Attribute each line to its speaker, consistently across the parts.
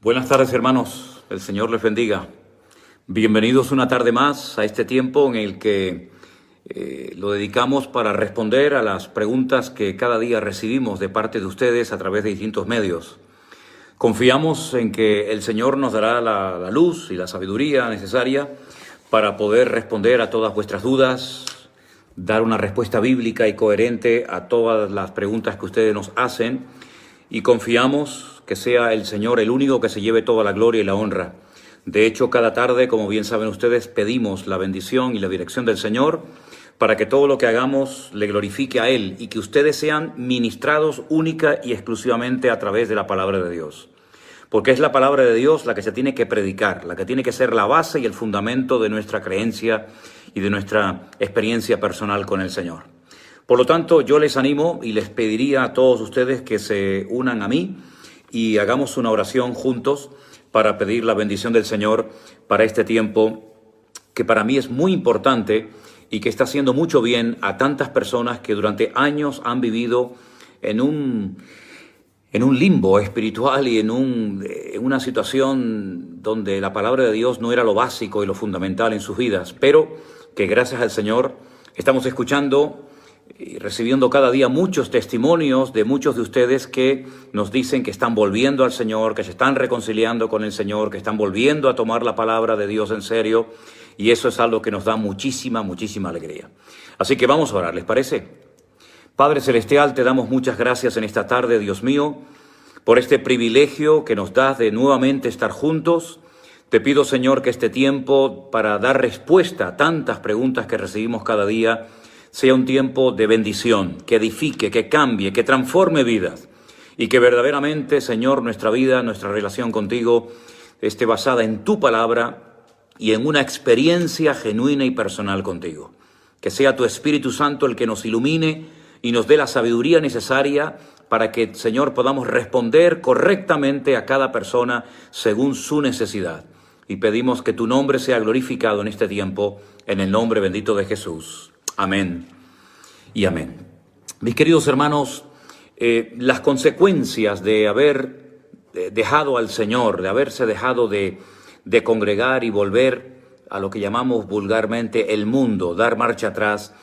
Speaker 1: Buenas tardes, hermanos. El Señor les bendiga. Bienvenidos una tarde más a este tiempo en el que lo dedicamos para responder a las preguntas que cada día recibimos de parte de ustedes a través de distintos medios. Confiamos en que el Señor nos dará la luz y la sabiduría necesaria para poder responder a todas vuestras dudas, dar una respuesta bíblica y coherente a todas las preguntas que ustedes nos hacen, y confiamos que sea el Señor el único que se lleve toda la gloria y la honra. De hecho, cada tarde, como bien saben ustedes, pedimos la bendición y la dirección del Señor para que todo lo que hagamos le glorifique a Él y que ustedes sean ministrados única y exclusivamente a través de la palabra de Dios. Porque es la palabra de Dios la que se tiene que predicar, la que tiene que ser la base y el fundamento de nuestra creencia y de nuestra experiencia personal con el Señor. Por lo tanto, yo les animo y les pediría a todos ustedes que se unan a mí y hagamos una oración juntos para pedir la bendición del Señor para este tiempo que para mí es muy importante y que está haciendo mucho bien a tantas personas que durante años han vivido en un limbo espiritual y en una situación donde la palabra de Dios no era lo básico y lo fundamental en sus vidas, pero que gracias al Señor estamos escuchando y recibiendo cada día muchos testimonios de muchos de ustedes que nos dicen que están volviendo al Señor, que se están reconciliando con el Señor, que están volviendo a tomar la palabra de Dios en serio, y eso es algo que nos da muchísima alegría. Así que vamos a orar, ¿les parece? Padre Celestial, te damos muchas gracias en esta tarde, Dios mío, por este privilegio que nos das de nuevamente estar juntos. Te pido, Señor, que este tiempo para dar respuesta a tantas preguntas que recibimos cada día sea un tiempo de bendición, que edifique, que cambie, que transforme vidas y que verdaderamente, Señor, nuestra vida, nuestra relación contigo esté basada en tu palabra y en una experiencia genuina y personal contigo. Que sea tu Espíritu Santo el que nos ilumine y nos dé la sabiduría necesaria para que, Señor, podamos responder correctamente a cada persona según su necesidad. Y pedimos que tu nombre sea glorificado en este tiempo, en el nombre bendito de Jesús. Amén y amén. Mis queridos hermanos, las consecuencias de haber dejado al Señor, de haberse dejado de congregar y volver a lo que llamamos vulgarmente el mundo, dar marcha atrás,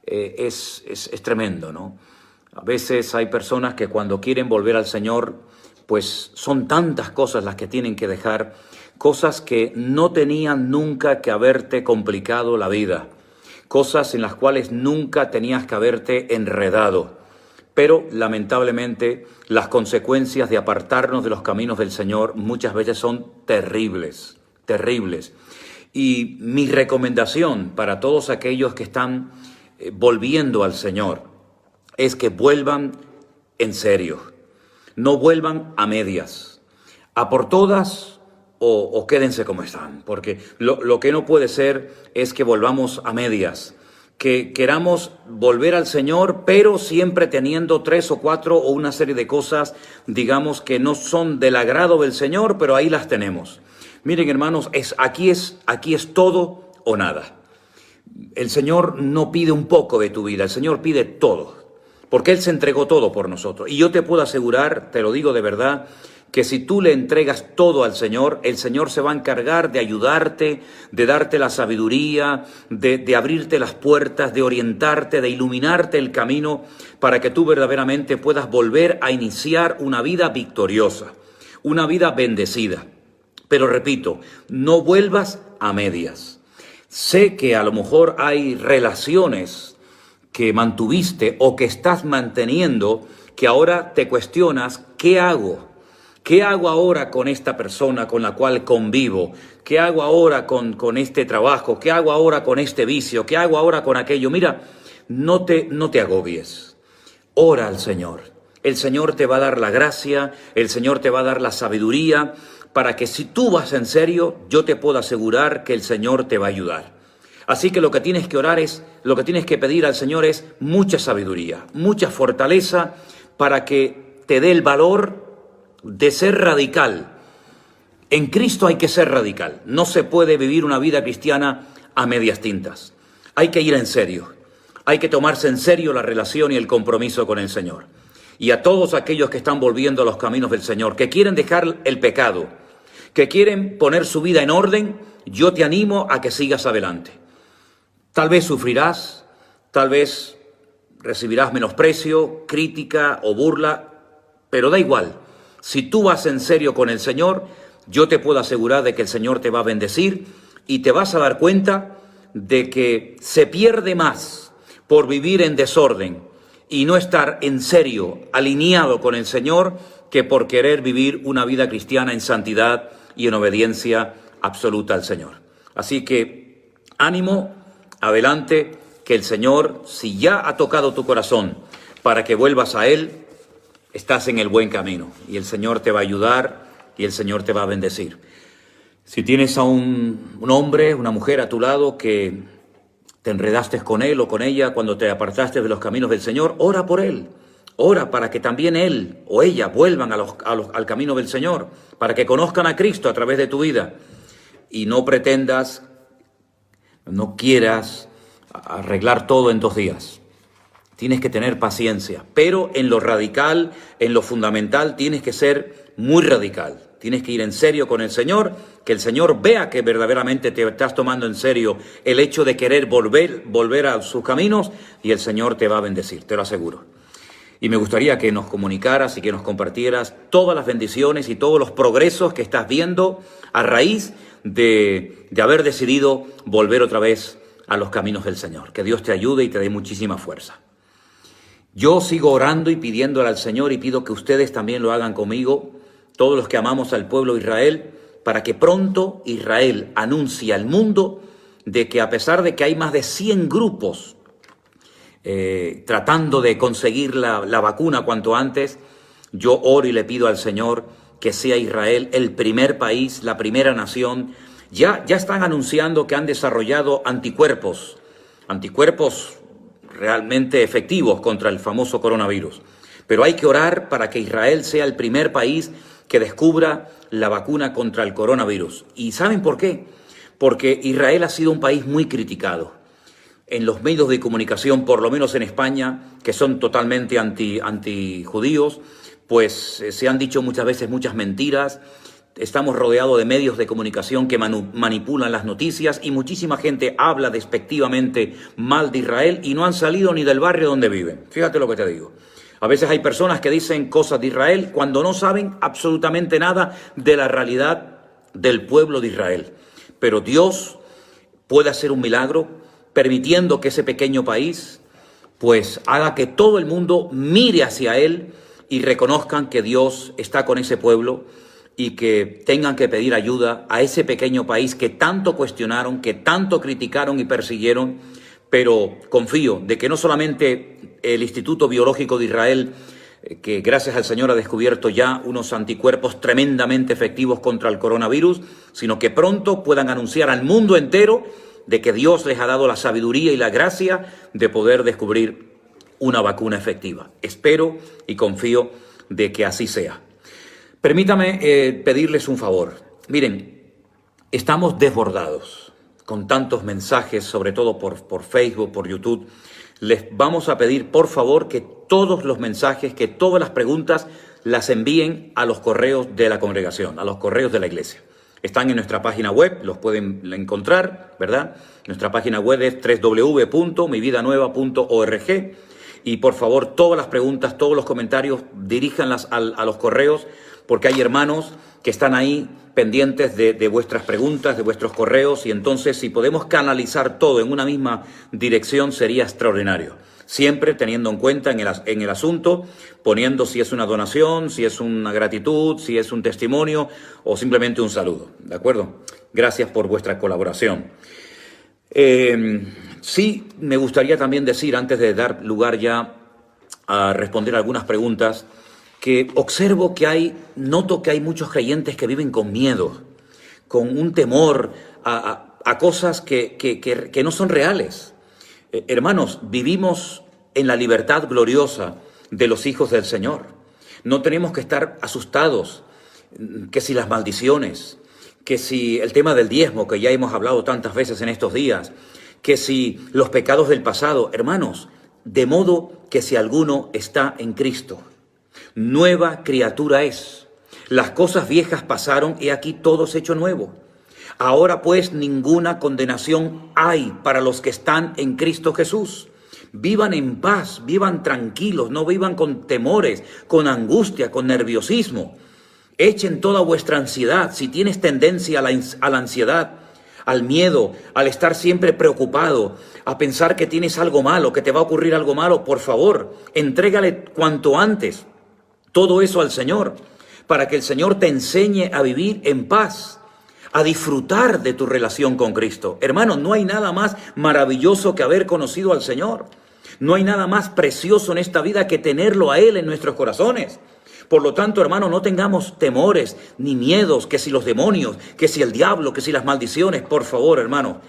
Speaker 1: es tremendo, ¿no? A veces hay personas que cuando quieren volver al Señor, pues son tantas cosas las que tienen que dejar, cosas que no tenían nunca que haberte complicado la vida, cosas en las cuales nunca tenías que haberte enredado. Pero lamentablemente las consecuencias de apartarnos de los caminos del Señor muchas veces son terribles. Y mi recomendación para todos aquellos que están volviendo al Señor es que vuelvan en serio, no vuelvan a medias, a por todas o quédense como están, porque lo que no puede ser es que volvamos a medias, que queramos volver al Señor, pero siempre teniendo 3 o 4 o una serie de cosas, digamos, que no son del agrado del Señor, pero ahí las tenemos. Miren, hermanos, aquí es todo o nada. El Señor no pide un poco de tu vida, el Señor pide todo, porque Él se entregó todo por nosotros. Y yo te puedo asegurar, te lo digo de verdad, que si tú le entregas todo al Señor, el Señor se va a encargar de ayudarte, de darte la sabiduría, de abrirte las puertas, de orientarte, de iluminarte el camino para que tú verdaderamente puedas volver a iniciar una vida victoriosa, una vida bendecida. Pero repito, no vuelvas a medias. Sé que a lo mejor hay relaciones que mantuviste o que estás manteniendo que ahora te cuestionas, ¿qué hago? ¿Qué hago ahora con esta persona con la cual convivo? ¿Qué hago ahora con este trabajo? ¿Qué hago ahora con este vicio? ¿Qué hago ahora con aquello? Mira, no te agobies. Ora al Señor. El Señor te va a dar la gracia, el Señor te va a dar la sabiduría para que si tú vas en serio, yo te puedo asegurar que el Señor te va a ayudar. Así que lo que tienes que pedir al Señor es mucha sabiduría, mucha fortaleza para que te dé el valor de ser radical. En Cristo hay que ser radical. No se puede vivir una vida cristiana a medias tintas. Hay que ir en serio. Hay que tomarse en serio la relación y el compromiso con el Señor. Y a todos aquellos que están volviendo a los caminos del Señor, que quieren dejar el pecado, que quieren poner su vida en orden, yo te animo a que sigas adelante. Tal vez sufrirás, tal vez recibirás menosprecio, crítica o burla, pero da igual. Si tú vas en serio con el Señor, yo te puedo asegurar de que el Señor te va a bendecir y te vas a dar cuenta de que se pierde más por vivir en desorden y no estar en serio, alineado con el Señor, que por querer vivir una vida cristiana en santidad y en obediencia absoluta al Señor. Así que ánimo, adelante, que el Señor, si ya ha tocado tu corazón para que vuelvas a Él, estás en el buen camino y el Señor te va a ayudar y el Señor te va a bendecir. Si tienes a un hombre, una mujer a tu lado que te enredaste con él o con ella cuando te apartaste de los caminos del Señor, ora por él. Ora para que también él o ella vuelvan al camino del Señor, para que conozcan a Cristo a través de tu vida. Y no pretendas, no quieras arreglar todo en 2 días. Tienes que tener paciencia, pero en lo radical, en lo fundamental, tienes que ser muy radical. Tienes que ir en serio con el Señor, que el Señor vea que verdaderamente te estás tomando en serio el hecho de querer volver a sus caminos, y el Señor te va a bendecir, te lo aseguro. Y me gustaría que nos comunicaras y que nos compartieras todas las bendiciones y todos los progresos que estás viendo a raíz de haber decidido volver otra vez a los caminos del Señor. Que Dios te ayude y te dé muchísima fuerza. Yo sigo orando y pidiéndole al Señor, y pido que ustedes también lo hagan conmigo, todos los que amamos al pueblo de Israel, para que pronto Israel anuncie al mundo de que, a pesar de que hay más de 100 grupos tratando de conseguir la vacuna cuanto antes, yo oro y le pido al Señor que sea Israel el primer país, la primera nación. Ya están anunciando que han desarrollado anticuerpos realmente efectivos contra el famoso coronavirus. Pero hay que orar para que Israel sea el primer país que descubra la vacuna contra el coronavirus. ¿Y saben por qué? Porque Israel ha sido un país muy criticado. En los medios de comunicación, por lo menos en España, que son totalmente anti-judíos, pues se han dicho muchas veces muchas mentiras. Estamos rodeados de medios de comunicación que manipulan las noticias, y muchísima gente habla despectivamente mal de Israel y no han salido ni del barrio donde viven. Fíjate lo que te digo. A veces hay personas que dicen cosas de Israel cuando no saben absolutamente nada de la realidad del pueblo de Israel. Pero Dios puede hacer un milagro permitiendo que ese pequeño país pues haga que todo el mundo mire hacia él y reconozcan que Dios está con ese pueblo, y que tengan que pedir ayuda a ese pequeño país que tanto cuestionaron, que tanto criticaron y persiguieron. Pero confío de que no solamente el Instituto Biológico de Israel, que gracias al Señor ha descubierto ya unos anticuerpos tremendamente efectivos contra el coronavirus, sino que pronto puedan anunciar al mundo entero de que Dios les ha dado la sabiduría y la gracia de poder descubrir una vacuna efectiva. Espero y confío de que así sea. Permítame pedirles un favor. Miren, estamos desbordados con tantos mensajes, sobre todo por Facebook, por YouTube. Les vamos a pedir, por favor, que todos los mensajes, que todas las preguntas las envíen a los correos de la congregación, a los correos de la iglesia. Están en nuestra página web, los pueden encontrar, ¿verdad? Nuestra página web es www.mividanueva.org. Y por favor, todas las preguntas, todos los comentarios, diríjanlas a los correos, porque hay hermanos que están ahí pendientes de vuestras preguntas, de vuestros correos, y entonces si podemos canalizar todo en una misma dirección sería extraordinario. Siempre teniendo en cuenta en el asunto, poniendo si es una donación, si es una gratitud, si es un testimonio o simplemente un saludo, ¿de acuerdo? Gracias por vuestra colaboración. Sí, me gustaría también decir, antes de dar lugar ya a responder algunas preguntas, que observo que noto que hay muchos creyentes que viven con miedo, con un temor a cosas que no son reales. Hermanos, vivimos en la libertad gloriosa de los hijos del Señor. No tenemos que estar asustados, que si las maldiciones, que si el tema del diezmo, que ya hemos hablado tantas veces en estos días, que si los pecados del pasado. Hermanos, de modo que si alguno está en Cristo, nueva criatura es. Las cosas viejas pasaron y aquí todo es hecho nuevo. Ahora pues ninguna condenación hay para los que están en Cristo Jesús. Vivan en paz, vivan tranquilos, no vivan con temores, con angustia, con nerviosismo. Echen toda vuestra ansiedad. Si tienes tendencia a la ansiedad, al miedo, al estar siempre preocupado, a pensar que tienes algo malo, que te va a ocurrir algo malo, por favor, entrégale cuanto antes todo eso al Señor, para que el Señor te enseñe a vivir en paz, a disfrutar de tu relación con Cristo. Hermano, no hay nada más maravilloso que haber conocido al Señor. No hay nada más precioso en esta vida que tenerlo a Él en nuestros corazones. Por lo tanto, hermano, no tengamos temores ni miedos, que si los demonios, que si el diablo, que si las maldiciones. Por favor, hermano,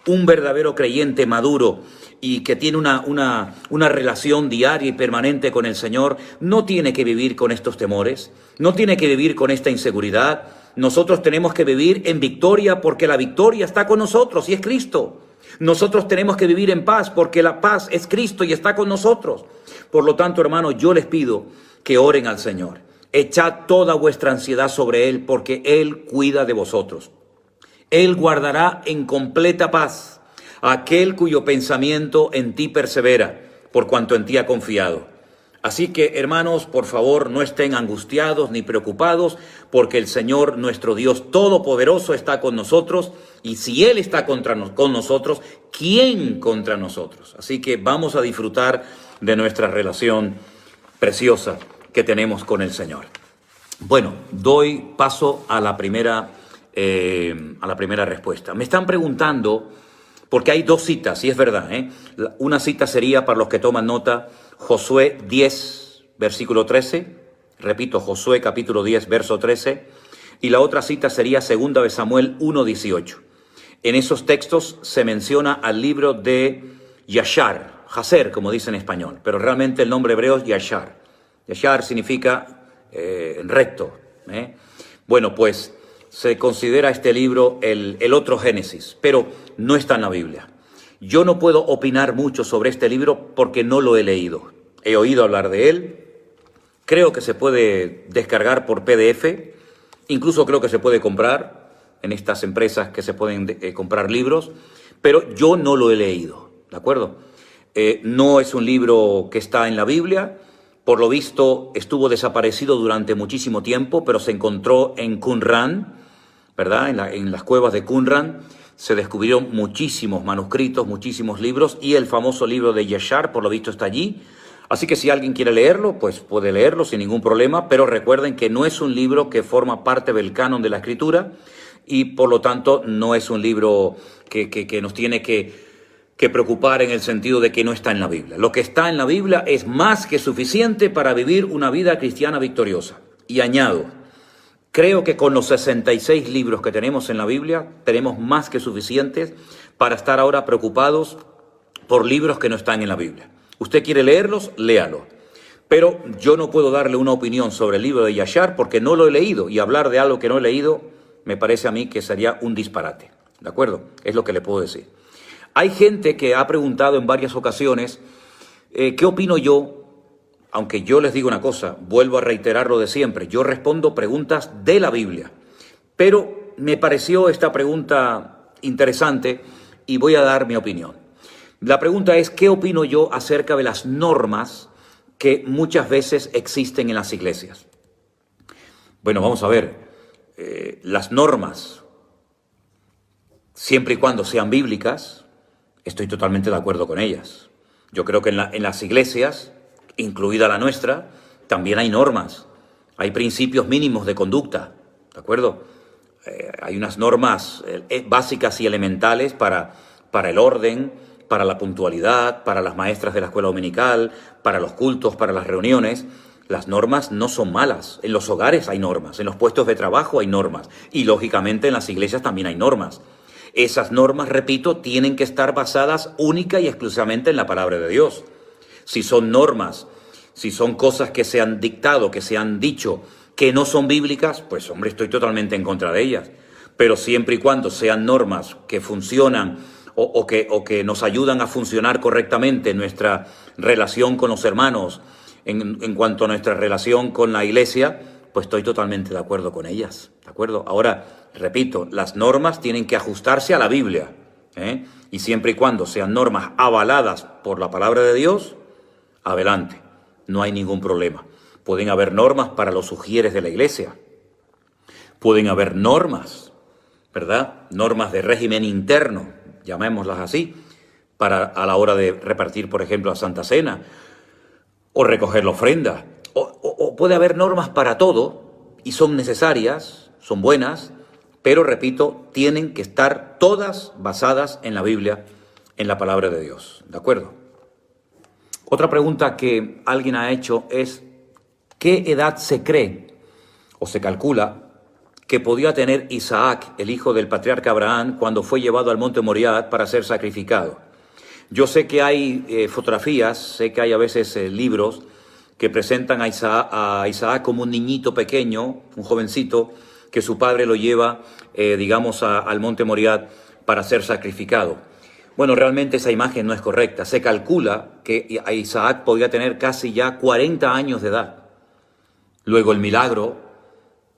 Speaker 1: un verdadero creyente maduro y que tiene una relación diaria y permanente con el Señor, no tiene que vivir con estos temores, no tiene que vivir con esta inseguridad. Nosotros tenemos que vivir en victoria porque la victoria está con nosotros y es Cristo. Nosotros tenemos que vivir en paz porque la paz es Cristo y está con nosotros. Por lo tanto, hermano, yo les pido que oren al Señor. Echad toda vuestra ansiedad sobre Él porque Él cuida de vosotros. Él guardará en completa paz a aquel cuyo pensamiento en ti persevera, por cuanto en ti ha confiado. Así que, hermanos, por favor, no estén angustiados ni preocupados, porque el Señor, nuestro Dios Todopoderoso, está con nosotros. Y si Él está con nosotros, ¿quién contra nosotros? Así que vamos a disfrutar de nuestra relación preciosa que tenemos con el Señor. Bueno, doy paso a la primera respuesta. Me están preguntando, porque hay dos citas, y es verdad, una cita sería, para los que toman nota, Josué 10, versículo 13, repito, Josué capítulo 10, verso 13, y la otra cita sería 2 de Samuel 1, 18. En esos textos se menciona al libro de Yashar, Jaser, como dice en español, pero realmente el nombre hebreo es Yashar. Yashar significa recto. Bueno, pues se considera este libro el otro Génesis, pero no está en la Biblia. Yo no puedo opinar mucho sobre este libro porque no lo he leído. He oído hablar de él, creo que se puede descargar por PDF, incluso creo que se puede comprar en estas empresas que se pueden comprar libros, pero yo no lo he leído, ¿de acuerdo? No es un libro que está en la Biblia. Por lo visto estuvo desaparecido durante muchísimo tiempo, pero se encontró en Qumran, ¿verdad? En las cuevas de Qumran se descubrieron muchísimos manuscritos, muchísimos libros, y el famoso libro de Yashar, por lo visto, está allí. Así que si alguien quiere leerlo, pues puede leerlo sin ningún problema, pero recuerden que no es un libro que forma parte del canon de la Escritura y por lo tanto no es un libro que nos tiene que preocupar en el sentido de que no está en la Biblia. Lo que está en la Biblia es más que suficiente para vivir una vida cristiana victoriosa. Y añado, creo que con los 66 libros que tenemos en la Biblia, tenemos más que suficientes para estar ahora preocupados por libros que no están en la Biblia. Usted quiere leerlos, léalo. Pero yo no puedo darle una opinión sobre el libro de Yashar porque no lo he leído, y hablar de algo que no he leído me parece a mí que sería un disparate. ¿De acuerdo? Es lo que le puedo decir. Hay gente que ha preguntado en varias ocasiones, ¿qué opino yo? Aunque yo les digo una cosa, vuelvo a reiterar lo de siempre, yo respondo preguntas de la Biblia. Pero me pareció esta pregunta interesante y voy a dar mi opinión. La pregunta es, ¿qué opino yo acerca de las normas que muchas veces existen en las iglesias? Bueno, vamos a ver, las normas, siempre y cuando sean bíblicas, estoy totalmente de acuerdo con ellas. Yo creo que en las iglesias, incluida la nuestra, también hay normas, hay principios mínimos de conducta, ¿de acuerdo? Hay unas normas básicas y elementales para el orden, para la puntualidad, para las maestras de la escuela dominical, para los cultos, para las reuniones. Las normas no son malas. En los hogares hay normas, en los puestos de trabajo hay normas y lógicamente en las iglesias también hay normas. Esas normas, repito, tienen que estar basadas única y exclusivamente en la palabra de Dios. Si son normas, si son cosas que se han dictado, que se han dicho, que no son bíblicas, pues hombre, estoy totalmente en contra de ellas. Pero siempre y cuando sean normas que funcionan o que nos ayudan a funcionar correctamente en nuestra relación con los hermanos, en cuanto a nuestra relación con la iglesia, pues estoy totalmente de acuerdo con ellas, ¿de acuerdo? Ahora, repito, las normas tienen que ajustarse a la Biblia, ¿eh? Y siempre y cuando sean normas avaladas por la palabra de Dios, adelante, no hay ningún problema. Pueden haber normas para los sugieres de la iglesia, pueden haber normas, ¿verdad? Normas de régimen interno, llamémoslas así, para a la hora de repartir, por ejemplo, la Santa Cena, o recoger la ofrenda. O puede haber normas para todo, y son necesarias, son buenas, pero repito, tienen que estar todas basadas en la Biblia, en la palabra de Dios, ¿de acuerdo? Otra pregunta que alguien ha hecho es, ¿qué edad se cree o se calcula que podía tener Isaac, el hijo del patriarca Abraham, cuando fue llevado al monte Moriah para ser sacrificado? Yo sé que hay fotografías, sé que hay a veces libros que presentan a Isaac como un niñito pequeño, un jovencito, que su padre lo lleva, digamos, al monte Moriah para ser sacrificado. Bueno, realmente esa imagen no es correcta. Se calcula que Isaac podía tener casi ya 40 años de edad. Luego el milagro,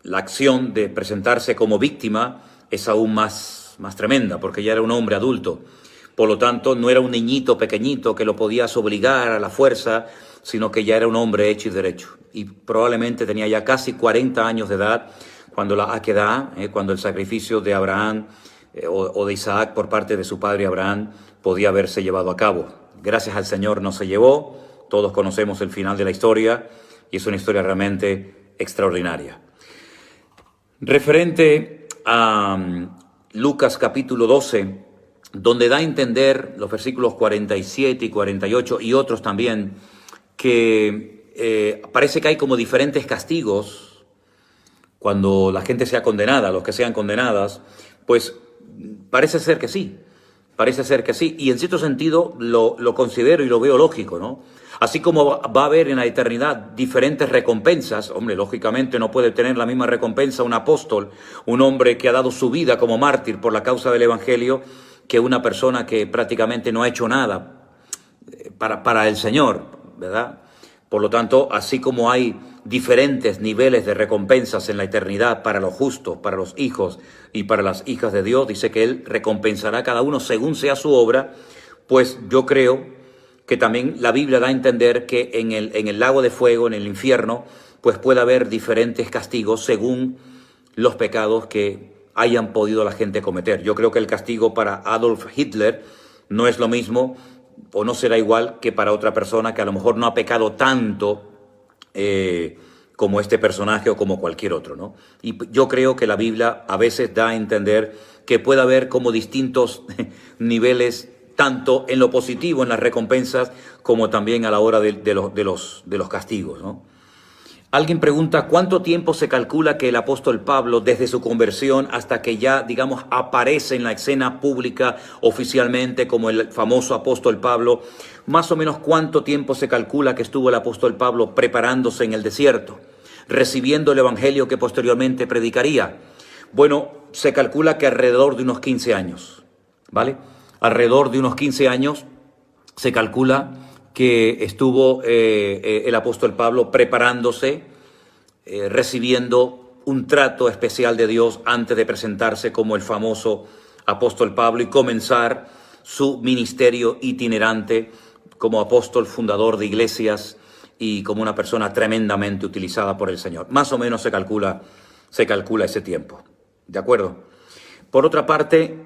Speaker 1: la acción de presentarse como víctima es aún más tremenda, porque ya era un hombre adulto. Por lo tanto, no era un niñito pequeñito que lo podías obligar a la fuerza, sino que ya era un hombre hecho y derecho. Y probablemente tenía ya casi 40 años de edad cuando la Akedah, cuando el sacrificio de Abraham o de Isaac por parte de su padre Abraham podía haberse llevado a cabo. Gracias al Señor no se llevó, todos conocemos el final de la historia y es una historia realmente extraordinaria. Referente a Lucas capítulo 12, donde da a entender los versículos 47 y 48 y otros también, que parece que hay como diferentes castigos cuando la gente sea condenada, los que sean condenadas, pues parece ser que sí, y en cierto sentido lo considero y lo veo lógico, ¿no? Así como va a haber en la eternidad diferentes recompensas, hombre, lógicamente no puede tener la misma recompensa un apóstol, un hombre que ha dado su vida como mártir por la causa del Evangelio, que una persona que prácticamente no ha hecho nada para el Señor, ¿verdad? Por lo tanto, así como hay diferentes niveles de recompensas en la eternidad para los justos, para los hijos y para las hijas de Dios, dice que Él recompensará a cada uno según sea su obra, pues yo creo que también la Biblia da a entender que en el lago de fuego, en el infierno, pues puede haber diferentes castigos según los pecados que hayan podido la gente cometer. Yo creo que el castigo para Adolf Hitler no es lo mismo o no será igual que para otra persona que a lo mejor no ha pecado tanto como este personaje o como cualquier otro, ¿no? Y yo creo que la Biblia a veces da a entender que puede haber como distintos niveles, tanto en lo positivo, en las recompensas, como también a la hora de los castigos, ¿no? Alguien pregunta, ¿cuánto tiempo se calcula que el apóstol Pablo, desde su conversión hasta que ya, digamos, aparece en la escena pública oficialmente como el famoso apóstol Pablo, más o menos cuánto tiempo se calcula que estuvo el apóstol Pablo preparándose en el desierto, recibiendo el evangelio que posteriormente predicaría? Bueno, se calcula que alrededor de unos 15 años, ¿vale? Alrededor de unos 15 años se calcula que estuvo el apóstol Pablo preparándose, recibiendo un trato especial de Dios antes de presentarse como el famoso apóstol Pablo y comenzar su ministerio itinerante como apóstol fundador de iglesias y como una persona tremendamente utilizada por el Señor. Más o menos se calcula ese tiempo, ¿de acuerdo? Por otra parte,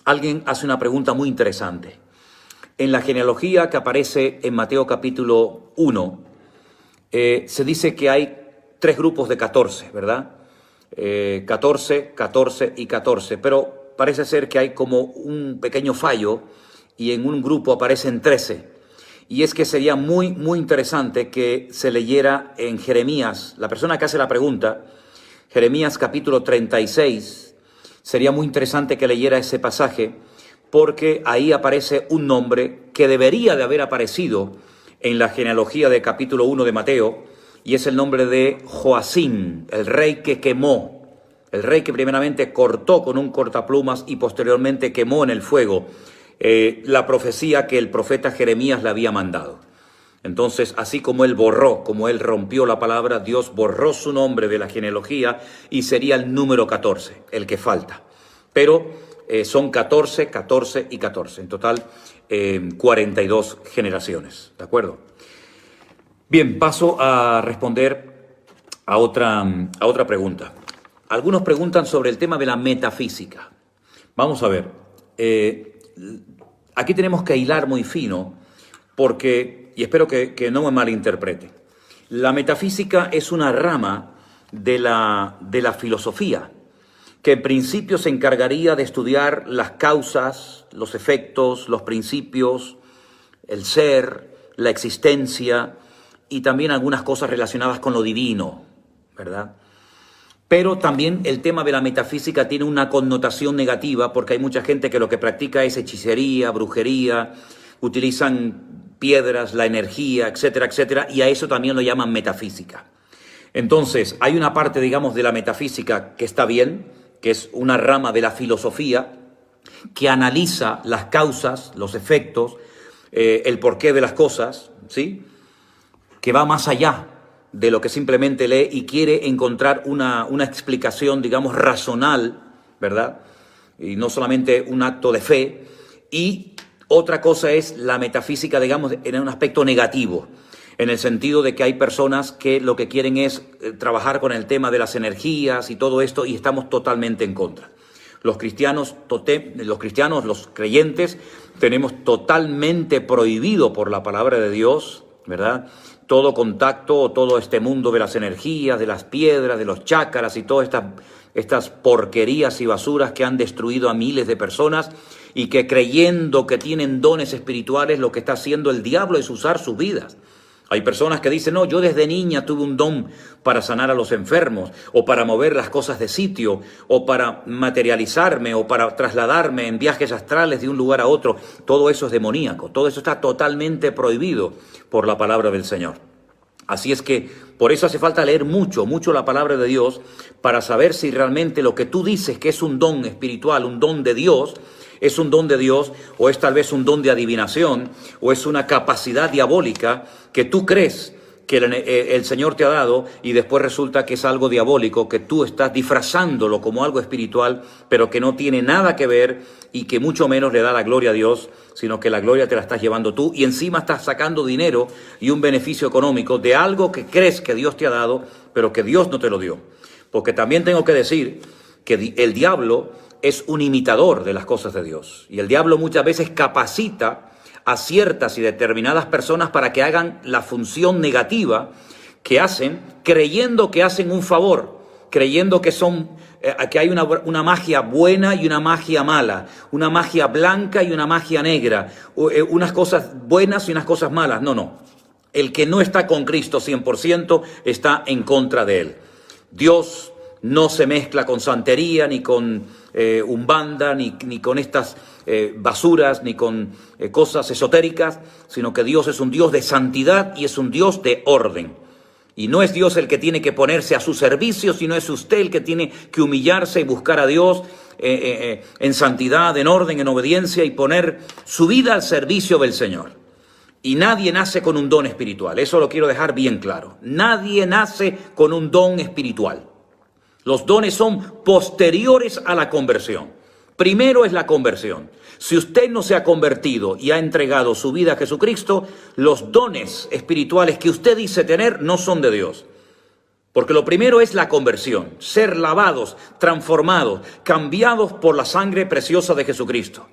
Speaker 1: alguien hace una pregunta muy interesante. En la genealogía que aparece en Mateo capítulo 1, se dice que hay 3 grupos de 14, ¿verdad? 14, 14 y 14, pero parece ser que hay como un pequeño fallo y en un grupo aparecen 13. Y es que sería muy interesante que se leyera en Jeremías, la persona que hace la pregunta, Jeremías capítulo 36, sería muy interesante que leyera ese pasaje, porque ahí aparece un nombre que debería de haber aparecido en la genealogía de capítulo 1 de Mateo, y es el nombre de Joacim, el rey que quemó, el rey que primeramente cortó con un cortaplumas y posteriormente quemó en el fuego la profecía que el profeta Jeremías le había mandado. Entonces, así como él borró, como él rompió la palabra, Dios borró su nombre de la genealogía y sería el número 14, el que falta. Pero son 14, 14 y 14. En total, 42 generaciones. ¿De acuerdo? Bien, paso a responder a otra pregunta. Algunos preguntan sobre el tema de la metafísica. Vamos a ver. Aquí tenemos que hilar muy fino porque, y espero que no me malinterprete, la metafísica es una rama de la filosofía que en principio se encargaría de estudiar las causas, los efectos, los principios, el ser, la existencia y también algunas cosas relacionadas con lo divino, ¿verdad? Pero también el tema de la metafísica tiene una connotación negativa porque hay mucha gente que lo que practica es hechicería, brujería, utilizan piedras, la energía, etcétera, etcétera, y a eso también lo llaman metafísica. Entonces, hay una parte, digamos, de la metafísica que está bien, que es una rama de la filosofía que analiza las causas, los efectos, el porqué de las cosas, ¿sí? Que va más allá de lo que simplemente lee y quiere encontrar una explicación, digamos, racional, ¿verdad? Y no solamente un acto de fe. Y otra cosa es la metafísica, digamos, en un aspecto negativo, en el sentido de que hay personas que lo que quieren es trabajar con el tema de las energías y todo esto, y estamos totalmente en contra. Los cristianos, los creyentes, tenemos totalmente prohibido por la palabra de Dios, ¿verdad?, todo contacto o todo este mundo de las energías, de las piedras, de los chákaras y todas estas porquerías y basuras que han destruido a miles de personas y que creyendo que tienen dones espirituales, lo que está haciendo el diablo es usar sus vidas. Hay personas que dicen, no, yo desde niña tuve un don para sanar a los enfermos, o para mover las cosas de sitio, o para materializarme, o para trasladarme en viajes astrales de un lugar a otro. Todo eso es demoníaco, todo eso está totalmente prohibido por la palabra del Señor. Así es que por eso hace falta leer mucho, mucho la palabra de Dios para saber si realmente lo que tú dices que es un don espiritual, un don de Dios, es un don de Dios o es tal vez un don de adivinación o es una capacidad diabólica que tú crees que el Señor te ha dado y después resulta que es algo diabólico, que tú estás disfrazándolo como algo espiritual, pero que no tiene nada que ver y que mucho menos le da la gloria a Dios, sino que la gloria te la estás llevando tú y encima estás sacando dinero y un beneficio económico de algo que crees que Dios te ha dado, pero que Dios no te lo dio. Porque también tengo que decir que el diablo es un imitador de las cosas de Dios. Y el diablo muchas veces capacita a ciertas y determinadas personas para que hagan la función negativa que hacen, creyendo que hacen un favor, creyendo que que hay una magia buena y una magia mala, una magia blanca y una magia negra, unas cosas buenas y unas cosas malas. No. El que no está con Cristo 100% está en contra de él. Dios no se mezcla con santería, ni con umbanda, ni con estas basuras, ni con cosas esotéricas, sino que Dios es un Dios de santidad y es un Dios de orden. Y no es Dios el que tiene que ponerse a su servicio, sino es usted el que tiene que humillarse y buscar a Dios en santidad, en orden, en obediencia y poner su vida al servicio del Señor. Y nadie nace con un don espiritual, eso lo quiero dejar bien claro. Nadie nace con un don espiritual. Los dones son posteriores a la conversión. Primero es la conversión. Si usted no se ha convertido y ha entregado su vida a Jesucristo, los dones espirituales que usted dice tener no son de Dios. Porque lo primero es la conversión, ser lavados, transformados, cambiados por la sangre preciosa de Jesucristo.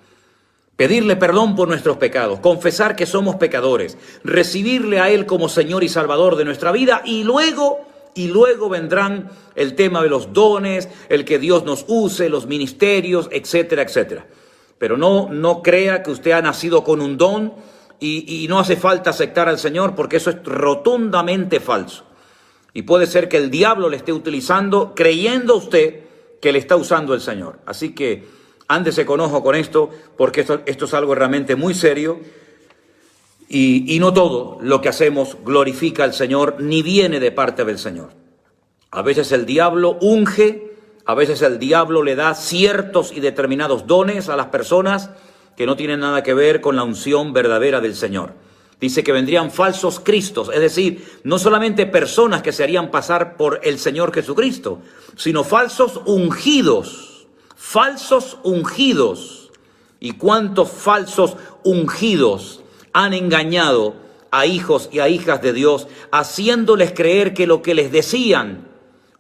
Speaker 1: Pedirle perdón por nuestros pecados, confesar que somos pecadores, recibirle a Él como Señor y Salvador de nuestra vida y luego vendrán el tema de los dones, el que Dios nos use, los ministerios, etcétera, etcétera. Pero no crea que usted ha nacido con un don y no hace falta aceptar al Señor, porque eso es rotundamente falso. Y puede ser que el diablo le esté utilizando, creyendo usted que le está usando el Señor. Así que ándese con ojo con esto, porque esto es algo realmente muy serio. Y no todo lo que hacemos glorifica al Señor, ni viene de parte del Señor. A veces el diablo unge, a veces el diablo le da ciertos y determinados dones a las personas que no tienen nada que ver con la unción verdadera del Señor. Dice que vendrían falsos cristos, es decir, no solamente personas que se harían pasar por el Señor Jesucristo, sino falsos ungidos, falsos ungidos. ¿Y cuántos falsos ungidos han engañado a hijos y a hijas de Dios, haciéndoles creer que lo que les decían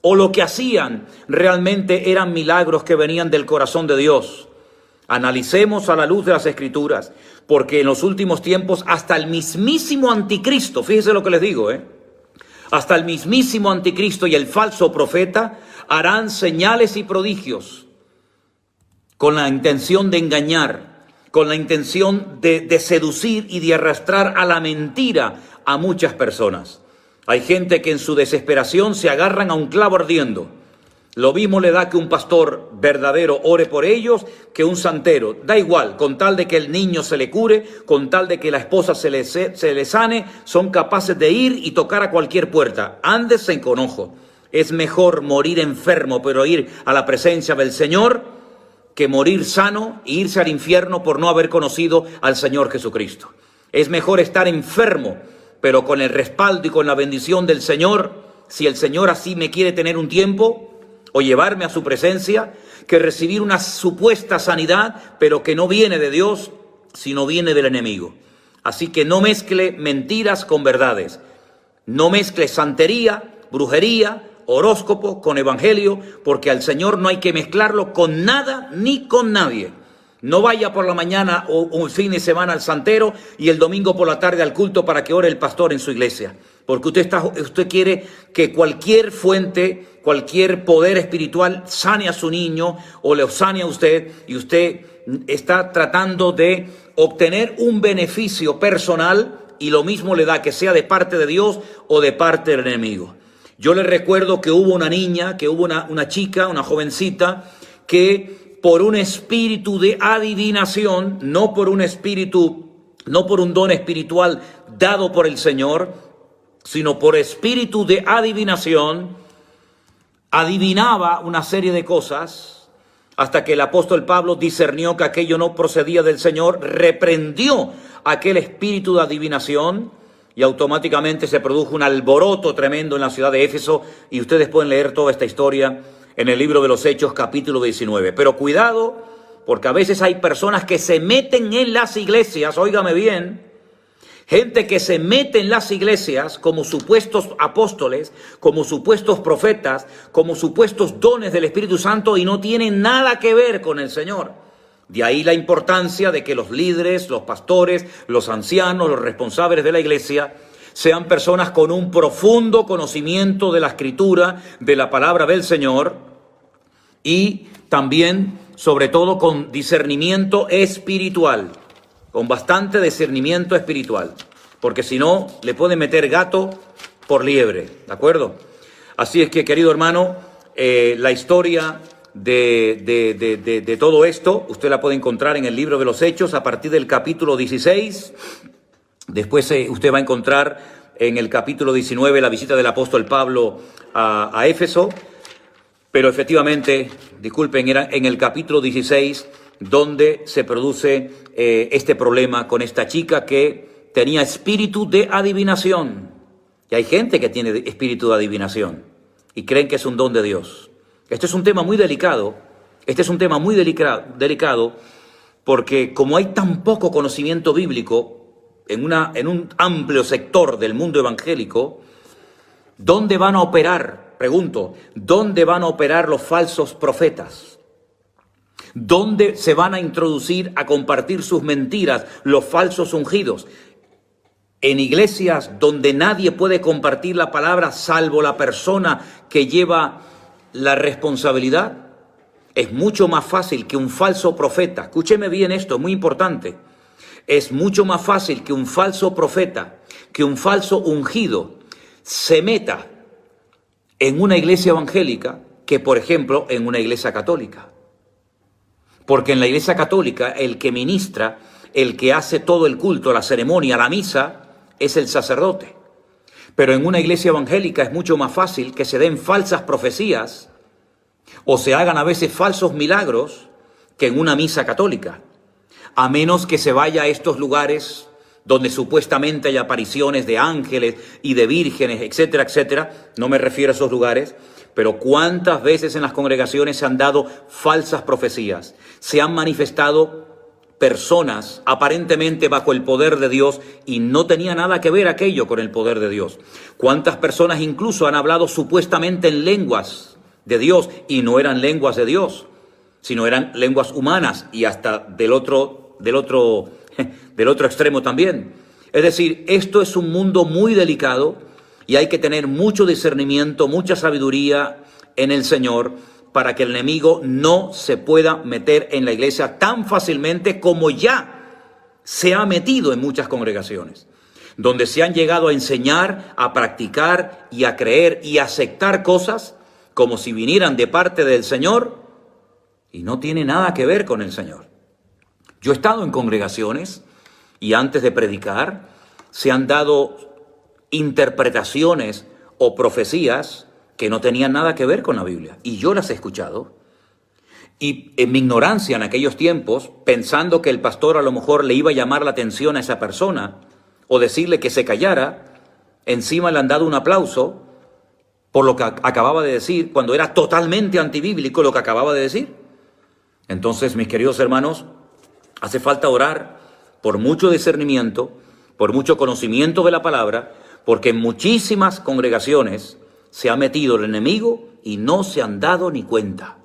Speaker 1: o lo que hacían realmente eran milagros que venían del corazón de Dios? Analicemos a la luz de las Escrituras, porque en los últimos tiempos hasta el mismísimo anticristo, fíjese lo que les digo, hasta el mismísimo anticristo y el falso profeta harán señales y prodigios con la intención de engañar, con la intención de seducir y de arrastrar a la mentira a muchas personas. Hay gente que en su desesperación se agarran a un clavo ardiendo. Lo mismo le da que un pastor verdadero ore por ellos que un santero. Da igual, con tal de que el niño se le cure, con tal de que la esposa se le sane, son capaces de ir y tocar a cualquier puerta. Ándese con ojo. Es mejor morir enfermo, pero ir a la presencia del Señor, que morir sano e irse al infierno por no haber conocido al Señor Jesucristo. Es mejor estar enfermo, pero con el respaldo y con la bendición del Señor, si el Señor así me quiere tener un tiempo, o llevarme a su presencia, que recibir una supuesta sanidad, pero que no viene de Dios, sino viene del enemigo. Así que no mezcle mentiras con verdades. No mezcle santería, brujería, horóscopo con evangelio, porque al Señor no hay que mezclarlo con nada ni con nadie. No vaya por la mañana o el fin de semana al santero y el domingo por la tarde al culto para que ore el pastor en su iglesia. Porque usted quiere que cualquier fuente, cualquier poder espiritual sane a su niño o le sane a usted, y usted está tratando de obtener un beneficio personal, y lo mismo le da que sea de parte de Dios o de parte del enemigo. Yo le recuerdo que hubo una niña, que hubo una chica, una jovencita, que por un espíritu de adivinación, no por un don espiritual dado por el Señor, sino por espíritu de adivinación, adivinaba una serie de cosas, hasta que el apóstol Pablo discernió que aquello no procedía del Señor, reprendió aquel espíritu de adivinación, y automáticamente se produjo un alboroto tremendo en la ciudad de Éfeso, y ustedes pueden leer toda esta historia en el libro de los Hechos, capítulo 19. Pero cuidado, porque a veces hay personas que se meten en las iglesias, óigame bien, gente que se mete en las iglesias como supuestos apóstoles, como supuestos profetas, como supuestos dones del Espíritu Santo, y no tienen nada que ver con el Señor. De ahí la importancia de que los líderes, los pastores, los ancianos, los responsables de la iglesia sean personas con un profundo conocimiento de la Escritura, de la palabra del Señor, y también, sobre todo, con discernimiento espiritual, con bastante discernimiento espiritual, porque si no, le pueden meter gato por liebre, ¿de acuerdo? Así es que, querido hermano, la historia de todo esto, usted la puede encontrar en el libro de los Hechos, a partir del capítulo 16, después usted va a encontrar en el capítulo 19 la visita del apóstol Pablo a Éfeso, pero efectivamente, disculpen, era en el capítulo 16 donde se produce este problema con esta chica que tenía espíritu de adivinación. Y hay gente que tiene espíritu de adivinación y creen que es un don de Dios. Este es un tema muy delicado, delicado, porque como hay tan poco conocimiento bíblico en un amplio sector del mundo evangélico, ¿dónde van a operar? Pregunto, ¿dónde van a operar los falsos profetas? ¿Dónde se van a introducir a compartir sus mentiras los falsos ungidos? En iglesias donde nadie puede compartir la palabra salvo la persona que lleva la responsabilidad. Es mucho más fácil que un falso profeta, escúcheme bien esto, es muy importante, es mucho más fácil que un falso profeta, que un falso ungido se meta en una iglesia evangélica que, por ejemplo, en una iglesia católica. Porque en la iglesia católica el que ministra, el que hace todo el culto, la ceremonia, la misa, es el sacerdote. Pero en una iglesia evangélica es mucho más fácil que se den falsas profecías o se hagan a veces falsos milagros que en una misa católica. A menos que se vaya a estos lugares donde supuestamente hay apariciones de ángeles y de vírgenes, etcétera, etcétera. No me refiero a esos lugares, pero cuántas veces en las congregaciones se han dado falsas profecías, se han manifestado personas aparentemente bajo el poder de Dios y no tenía nada que ver aquello con el poder de Dios. Cuántas personas incluso han hablado supuestamente en lenguas de Dios y no eran lenguas de Dios, sino eran lenguas humanas y hasta del otro extremo también. Es decir, esto es un mundo muy delicado y hay que tener mucho discernimiento, mucha sabiduría en el Señor para que el enemigo no se pueda meter en la iglesia tan fácilmente como ya se ha metido en muchas congregaciones, donde se han llegado a enseñar, a practicar y a creer y a aceptar cosas como si vinieran de parte del Señor y no tiene nada que ver con el Señor. Yo he estado en congregaciones y antes de predicar se han dado interpretaciones o profecías que no tenían nada que ver con la Biblia. Y yo las he escuchado. Y en mi ignorancia en aquellos tiempos, pensando que el pastor a lo mejor le iba a llamar la atención a esa persona o decirle que se callara, encima le han dado un aplauso por lo que acababa de decir, cuando era totalmente antibíblico lo que acababa de decir. Entonces, mis queridos hermanos, hace falta orar por mucho discernimiento, por mucho conocimiento de la palabra, porque en muchísimas congregaciones se ha metido el enemigo y no se han dado ni cuenta.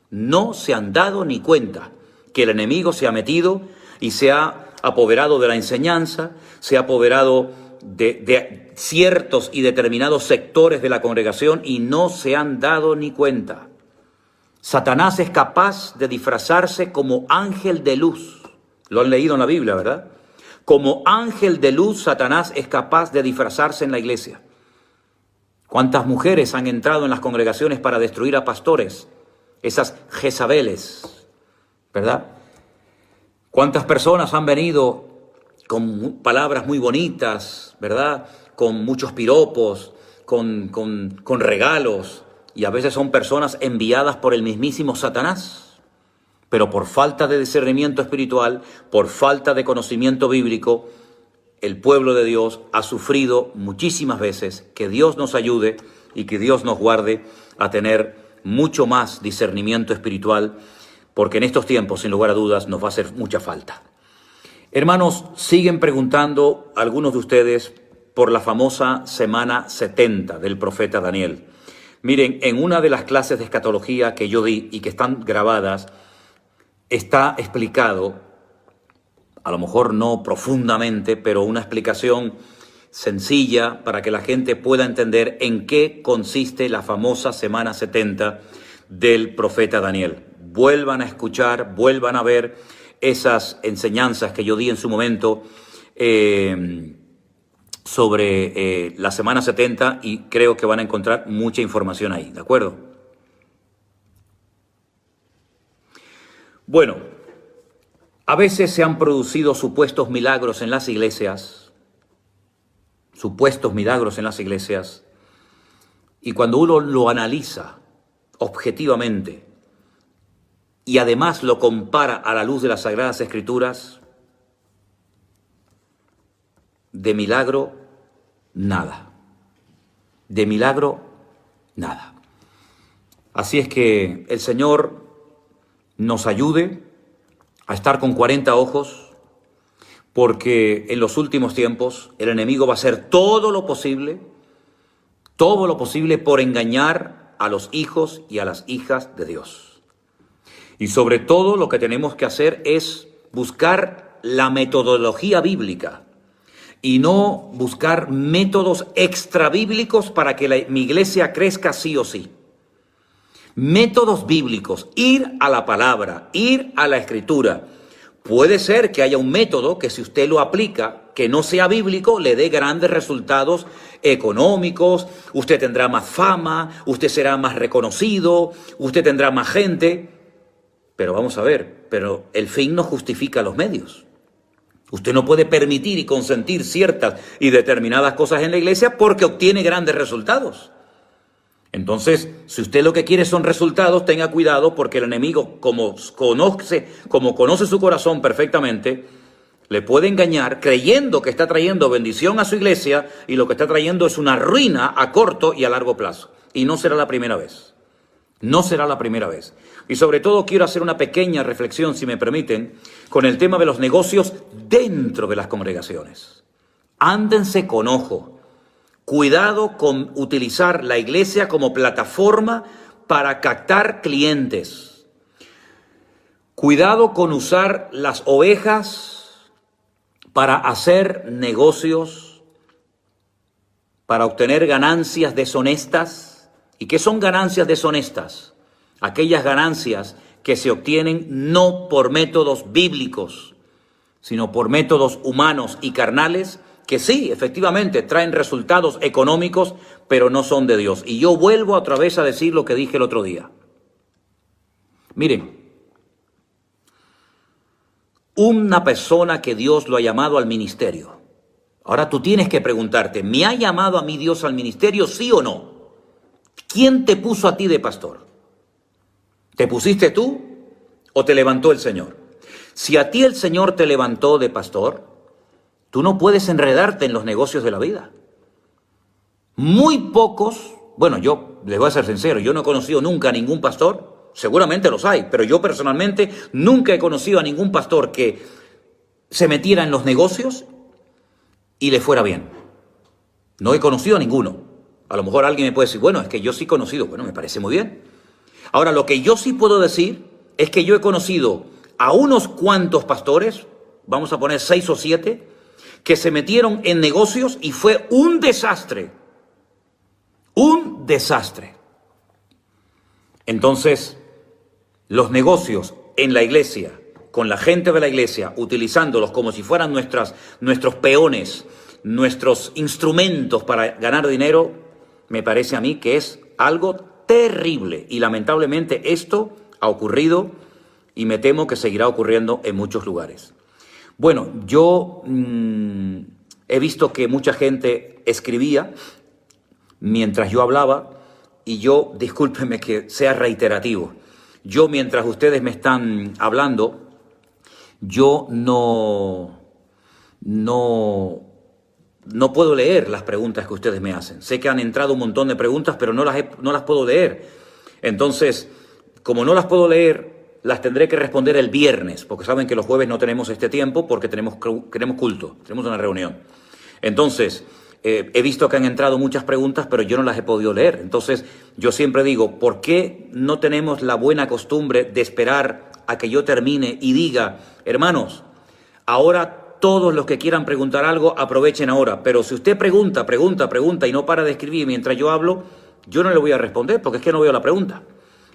Speaker 1: No se han dado ni cuenta que el enemigo se ha metido y se ha apoderado de la enseñanza, se ha apoderado de ciertos y determinados sectores de la congregación y no se han dado ni cuenta. Satanás es capaz de disfrazarse como ángel de luz. Lo han leído en la Biblia, ¿verdad? Como ángel de luz, Satanás es capaz de disfrazarse en la iglesia. ¿Cuántas mujeres han entrado en las congregaciones para destruir a pastores? Esas Jezabeles, ¿verdad? ¿Cuántas personas han venido con palabras muy bonitas, ¿verdad? Con muchos piropos, con regalos, y a veces son personas enviadas por el mismísimo Satanás, pero por falta de discernimiento espiritual, por falta de conocimiento bíblico, el pueblo de Dios ha sufrido muchísimas veces. Que Dios nos ayude y que Dios nos guarde a tener mucho más discernimiento espiritual, porque en estos tiempos, sin lugar a dudas, nos va a hacer mucha falta. Hermanos, siguen preguntando algunos de ustedes por la famosa semana 70 del profeta Daniel. Miren, en una de las clases de escatología que yo di y que están grabadas, está explicado, a lo mejor no profundamente, pero una explicación sencilla para que la gente pueda entender en qué consiste la famosa semana 70 del profeta Daniel. Vuelvan a escuchar, vuelvan a ver esas enseñanzas que yo di en su momento sobre la semana 70 y creo que van a encontrar mucha información ahí, ¿de acuerdo? Bueno, a veces se han producido supuestos milagros en las iglesias, y cuando uno lo analiza objetivamente y además lo compara a la luz de las Sagradas Escrituras, de milagro, nada. De milagro, nada. Así es que el Señor nos ayude a estar con 40 ojos, porque en los últimos tiempos el enemigo va a hacer todo lo posible por engañar a los hijos y a las hijas de Dios. Y sobre todo lo que tenemos que hacer es buscar la metodología bíblica y no buscar métodos extrabíblicos para que mi iglesia crezca sí o sí. Métodos bíblicos, ir a la palabra, ir a la escritura. Puede ser que haya un método que si usted lo aplica, que no sea bíblico, le dé grandes resultados económicos, usted tendrá más fama, usted será más reconocido, usted tendrá más gente. Pero vamos a ver, pero el fin no justifica los medios. Usted no puede permitir y consentir ciertas y determinadas cosas en la iglesia porque obtiene grandes resultados. Entonces, si usted lo que quiere son resultados, tenga cuidado porque el enemigo, como conoce su corazón perfectamente, Le puede engañar creyendo que está trayendo bendición a su iglesia y lo que está trayendo es una ruina a corto y a largo plazo. Y no será la primera vez. No será la primera vez. Y sobre todo quiero hacer una pequeña reflexión, si me permiten, con el tema de los negocios dentro de las congregaciones. Ándense con ojo. Cuidado con utilizar la iglesia como plataforma para captar clientes. Cuidado con usar las ovejas para hacer negocios, para obtener ganancias deshonestas. ¿Y qué son ganancias deshonestas? Aquellas ganancias que se obtienen no por métodos bíblicos, sino por métodos humanos y carnales, que sí, efectivamente, traen resultados económicos, pero no son de Dios. Y yo vuelvo otra vez a decir lo que dije el otro día. Miren, una persona que Dios lo ha llamado al ministerio. Ahora tú tienes que preguntarte, ¿me ha llamado a mí Dios al ministerio, sí o no? ¿Quién te puso a ti de pastor? ¿Te pusiste tú o te levantó el Señor? Si a ti el Señor te levantó de pastor, tú no puedes enredarte en los negocios de la vida. Muy pocos, bueno, yo les voy a ser sincero, yo no he conocido nunca a ningún pastor. Seguramente los hay, pero yo personalmente nunca he conocido a ningún pastor que se metiera en los negocios y le fuera bien. No he conocido a ninguno. A lo mejor alguien me puede decir, bueno, es que yo sí he conocido. Bueno, me parece muy bien. Ahora, lo que yo sí puedo decir es que yo he conocido a unos cuantos pastores, vamos a poner 6 o 7, que se metieron en negocios y fue un desastre. Un desastre. Entonces, los negocios en la iglesia, con la gente de la iglesia, utilizándolos como si fueran nuestros peones, nuestros instrumentos para ganar dinero, me parece a mí que es algo terrible. Y lamentablemente esto ha ocurrido y me temo que seguirá ocurriendo en muchos lugares. Bueno, yo he visto que mucha gente escribía mientras yo hablaba y yo, discúlpenme que sea reiterativo, yo mientras ustedes me están hablando, yo no puedo leer las preguntas que ustedes me hacen. Sé que han entrado un montón de preguntas, pero no las puedo leer. Entonces, como no las puedo leer, las tendré que responder el viernes, porque saben que los jueves no tenemos este tiempo porque tenemos culto, tenemos una reunión. Entonces, he visto que han entrado muchas preguntas, pero yo no las he podido leer. Entonces, yo siempre digo, ¿por qué no tenemos la buena costumbre de esperar a que yo termine y diga, hermanos, ahora todos los que quieran preguntar algo, aprovechen ahora? Pero si usted pregunta y no para de escribir mientras yo hablo, yo no le voy a responder porque es que no veo la pregunta.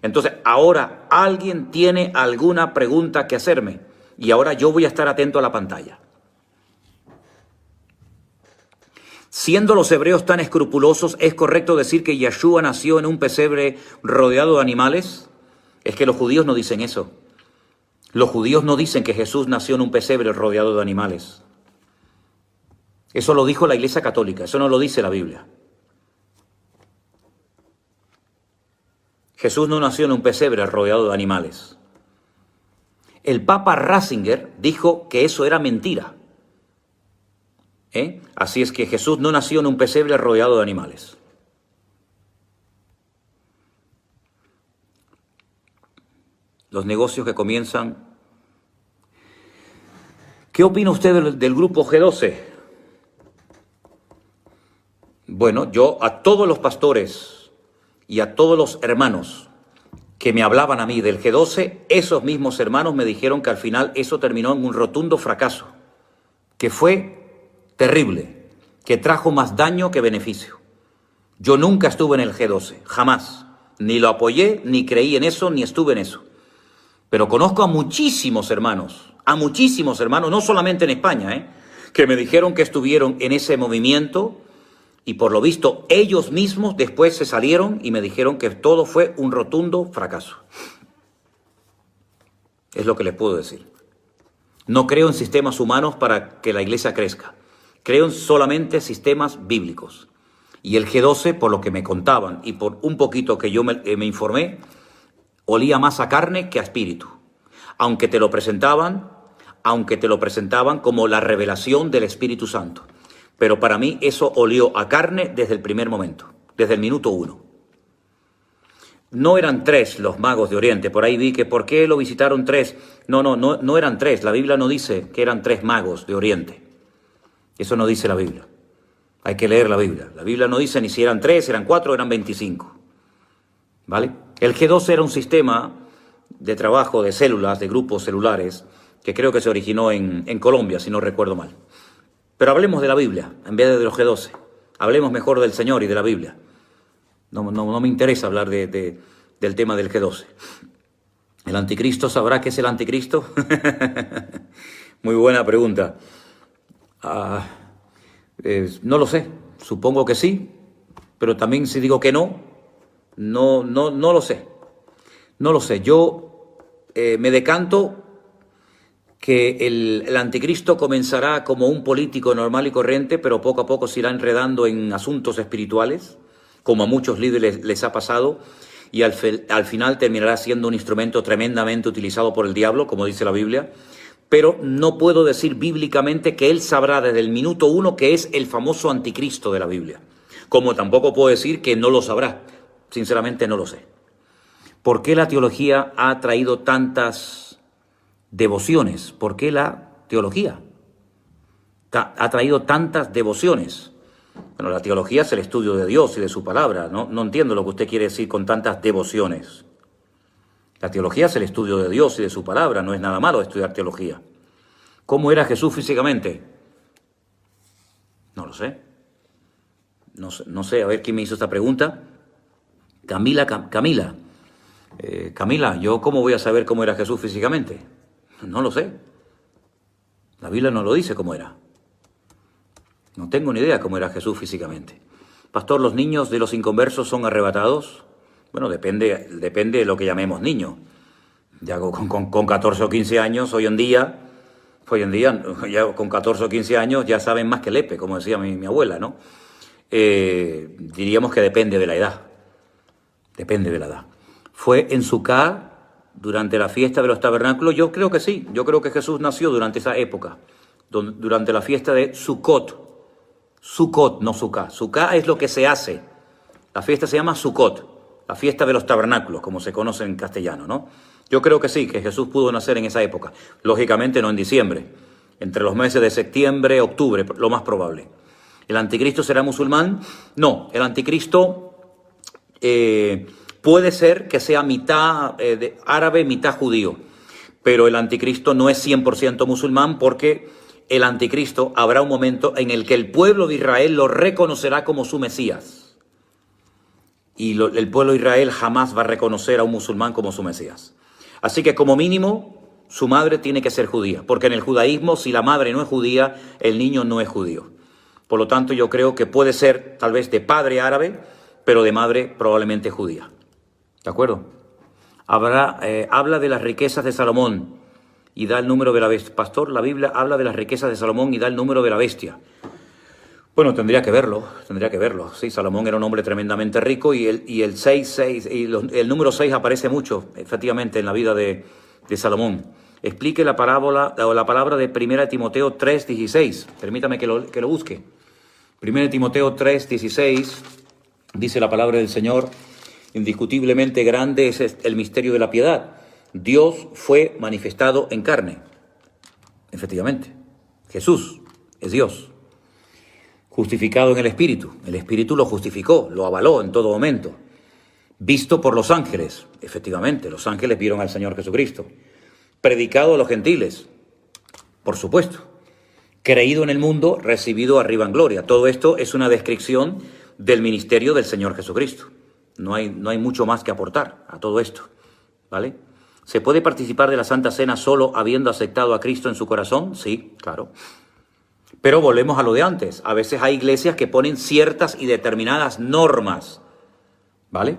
Speaker 1: Entonces, ahora alguien tiene alguna pregunta que hacerme y ahora yo voy a estar atento a la pantalla. Siendo los hebreos tan escrupulosos, ¿es correcto decir que Yeshua nació en un pesebre rodeado de animales? Es que los judíos no dicen eso. Los judíos no dicen que Jesús nació en un pesebre rodeado de animales. Eso lo dijo la Iglesia Católica, eso no lo dice la Biblia. Jesús no nació en un pesebre rodeado de animales. El Papa Ratzinger dijo que eso era mentira. Así es que Jesús no nació en un pesebre rodeado de animales. Los negocios que comienzan. ¿Qué opina usted del grupo G12? Bueno, yo a todos los pastores y a todos los hermanos que me hablaban a mí del G12, esos mismos hermanos me dijeron que al final eso terminó en un rotundo fracaso, que fue terrible, que trajo más daño que beneficio. Yo nunca estuve en el G12, jamás. Ni lo apoyé, ni creí en eso, ni estuve en eso. Pero conozco a muchísimos hermanos, no solamente en España, que me dijeron que estuvieron en ese movimiento y por lo visto ellos mismos después se salieron y me dijeron que todo fue un rotundo fracaso. Es lo que les puedo decir. No creo en sistemas humanos para que la iglesia crezca. Creo en solamente sistemas bíblicos. Y el G12, por lo que me contaban y por un poquito que yo me informé, olía más a carne que a espíritu. Aunque te lo presentaban, aunque te lo presentaban como la revelación del Espíritu Santo. Pero para mí eso olió a carne desde el primer momento, desde el minuto 1. No eran 3 los magos de Oriente. Por ahí vi que ¿por qué lo visitaron 3? No eran 3. La Biblia no dice que eran 3 magos de Oriente. Eso no dice la Biblia. Hay que leer la Biblia. La Biblia no dice ni si eran 3, eran 4, eran 25. ¿Vale? El G12 era un sistema de trabajo de células, de grupos celulares, que creo que se originó en Colombia, si no recuerdo mal. Pero hablemos de la Biblia, en vez de los G12. Hablemos mejor del Señor y de la Biblia. No me interesa hablar del tema del G12. ¿El anticristo sabrá qué es el anticristo? Muy buena pregunta. No lo sé. Supongo que sí, pero también si digo que no lo sé. No lo sé. Yo me decanto que el anticristo comenzará como un político normal y corriente, pero poco a poco se irá enredando en asuntos espirituales, como a muchos líderes les ha pasado, y al final terminará siendo un instrumento tremendamente utilizado por el diablo, como dice la Biblia. Pero no puedo decir bíblicamente que él sabrá desde el minuto 1 que es el famoso anticristo de la Biblia. Como tampoco puedo decir que no lo sabrá. Sinceramente no lo sé. ¿Por qué la teología ha traído tantas devociones? ¿Por qué la teología ha traído tantas devociones? Bueno, la teología es el estudio de Dios y de su palabra. No entiendo lo que usted quiere decir con tantas devociones. La teología es el estudio de Dios y de su palabra. No es nada malo estudiar teología. ¿Cómo era Jesús físicamente? No lo sé. No sé, a ver quién me hizo esta pregunta. Camila, ¿yo cómo voy a saber cómo era Jesús físicamente? No lo sé. La Biblia no lo dice cómo era. No tengo ni idea cómo era Jesús físicamente. Pastor, ¿los niños de los inconversos son arrebatados? Bueno, depende de lo que llamemos niño. Ya con 14 o 15 años, hoy en día, ya con 14 o 15 años ya saben más que Lepe, como decía mi abuela, ¿no? Diríamos que depende de la edad. Depende de la edad. ¿Fue en Sukkot durante la fiesta de los tabernáculos? Yo creo que sí. Yo creo que Jesús nació durante esa época, durante la fiesta de Sukkot. Sukkot, no Sukkot. Sukkot es lo que se hace. La fiesta se llama Sukkot, la fiesta de los tabernáculos, como se conoce en castellano, ¿no? Yo creo que sí, que Jesús pudo nacer en esa época. Lógicamente no en diciembre, entre los meses de septiembre, octubre, lo más probable. ¿El anticristo será musulmán? No, el anticristo puede ser que sea mitad árabe, mitad judío, pero el anticristo no es 100% musulmán, porque el anticristo habrá un momento en el que el pueblo de Israel lo reconocerá como su Mesías. Y el pueblo de Israel jamás va a reconocer a un musulmán como su Mesías. Así que como mínimo su madre tiene que ser judía, porque en el judaísmo si la madre no es judía, el niño no es judío. Por lo tanto yo creo que puede ser tal vez de padre árabe, pero de madre probablemente judía. ¿De acuerdo? Habla de las riquezas de Salomón y da el número de la bestia. Pastor, la Biblia habla de las riquezas de Salomón y da el número de la bestia. Bueno, tendría que verlo. Sí, Salomón era un hombre tremendamente rico y el número 6 aparece mucho, efectivamente, en la vida de Salomón. Explique la parábola o la palabra de 1 Timoteo 3:16. Permítame que lo busque. 1 Timoteo 3:16 dice la palabra del Señor: indiscutiblemente grande es el misterio de la piedad. Dios fue manifestado en carne. Efectivamente, Jesús es Dios. Justificado en el Espíritu. El Espíritu lo justificó, lo avaló en todo momento. Visto por los ángeles. Efectivamente, los ángeles vieron al Señor Jesucristo. Predicado a los gentiles. Por supuesto. Creído en el mundo, recibido arriba en gloria. Todo esto es una descripción del ministerio del Señor Jesucristo. No hay mucho más que aportar a todo esto, ¿vale? ¿Se puede participar de la Santa Cena solo habiendo aceptado a Cristo en su corazón? Sí, claro. Pero volvemos a lo de antes. A veces hay iglesias que ponen ciertas y determinadas normas, ¿vale?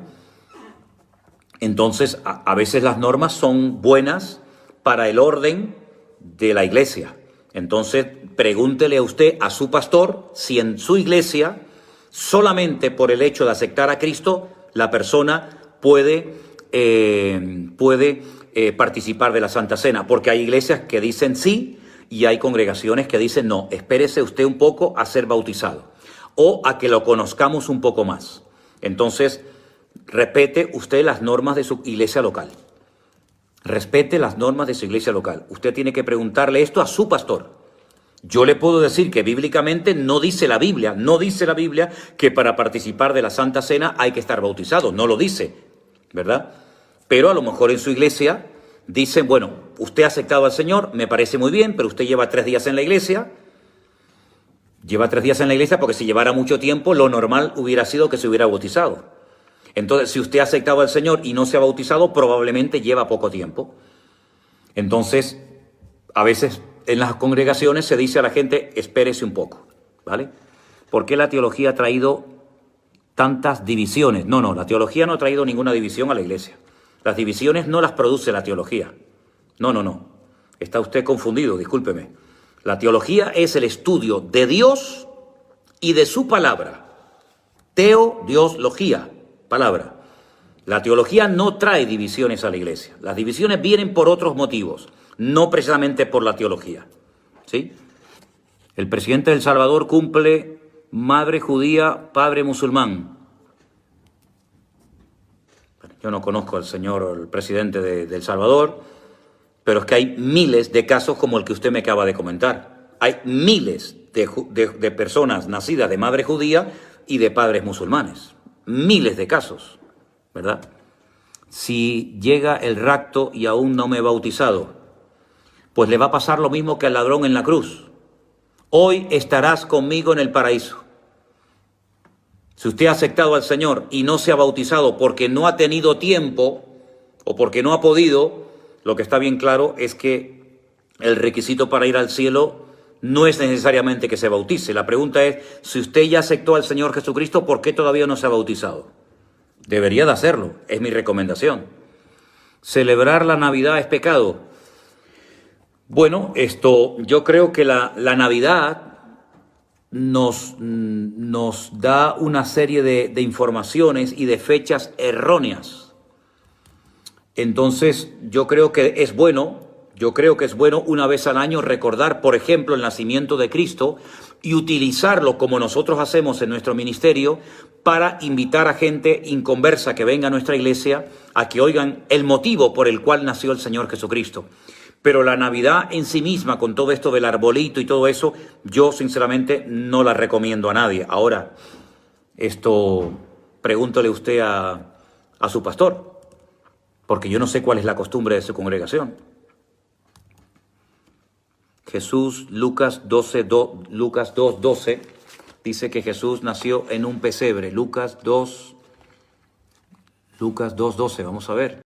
Speaker 1: Entonces, a veces las normas son buenas para el orden de la iglesia. Entonces, pregúntele a usted, a su pastor, si en su iglesia, solamente por el hecho de aceptar a Cristo, la persona puede participar de la Santa Cena, porque hay iglesias que dicen sí y hay congregaciones que dicen no, espérese usted un poco a ser bautizado o a que lo conozcamos un poco más. Entonces, respete usted las normas de su iglesia local. Respete las normas de su iglesia local. Usted tiene que preguntarle esto a su pastor. Yo le puedo decir que bíblicamente no dice la Biblia que para participar de la Santa Cena hay que estar bautizado. No lo dice, ¿verdad? Pero a lo mejor en su iglesia dicen, bueno, usted ha aceptado al Señor, me parece muy bien, pero usted lleva 3 días en la iglesia. Lleva 3 días en la iglesia porque si llevara mucho tiempo, lo normal hubiera sido que se hubiera bautizado. Entonces, si usted ha aceptado al Señor y no se ha bautizado, probablemente lleva poco tiempo. Entonces, a veces en las congregaciones se dice a la gente, espérese un poco, ¿vale? ¿Por qué la teología ha traído tantas divisiones? No, la teología no ha traído ninguna división a la iglesia. Las divisiones no las produce la teología. No. Está usted confundido, discúlpeme. La teología es el estudio de Dios y de su palabra. Teo, Dios, logía, palabra. La teología no trae divisiones a la iglesia. Las divisiones vienen por otros motivos, no precisamente por la teología. ¿Sí? El presidente de El Salvador cumple madre judía, padre musulmán. Yo no conozco al señor, el presidente de El Salvador, pero es que hay miles de casos como el que usted me acaba de comentar. Hay miles de personas nacidas de madre judía y de padres musulmanes. Miles de casos, ¿verdad? Si llega el rapto y aún no me he bautizado, pues le va a pasar lo mismo que al ladrón en la cruz. Hoy estarás conmigo en el paraíso. Si usted ha aceptado al Señor y no se ha bautizado porque no ha tenido tiempo o porque no ha podido, lo que está bien claro es que el requisito para ir al cielo no es necesariamente que se bautice. La pregunta es, si usted ya aceptó al Señor Jesucristo, ¿por qué todavía no se ha bautizado? Debería de hacerlo, es mi recomendación. ¿Celebrar la Navidad es pecado? Bueno, yo creo que la Navidad nos da una serie de informaciones y de fechas erróneas. Entonces, yo creo que es bueno una vez al año recordar, por ejemplo, el nacimiento de Cristo y utilizarlo como nosotros hacemos en nuestro ministerio para invitar a gente inconversa que venga a nuestra iglesia a que oigan el motivo por el cual nació el Señor Jesucristo. Pero la Navidad en sí misma, con todo esto del arbolito y todo eso, yo sinceramente no la recomiendo a nadie. Ahora, pregúntale usted a su pastor, porque yo no sé cuál es la costumbre de su congregación. Jesús, Lucas 2:12, dice que Jesús nació en un pesebre. Lucas 2:12, vamos a ver.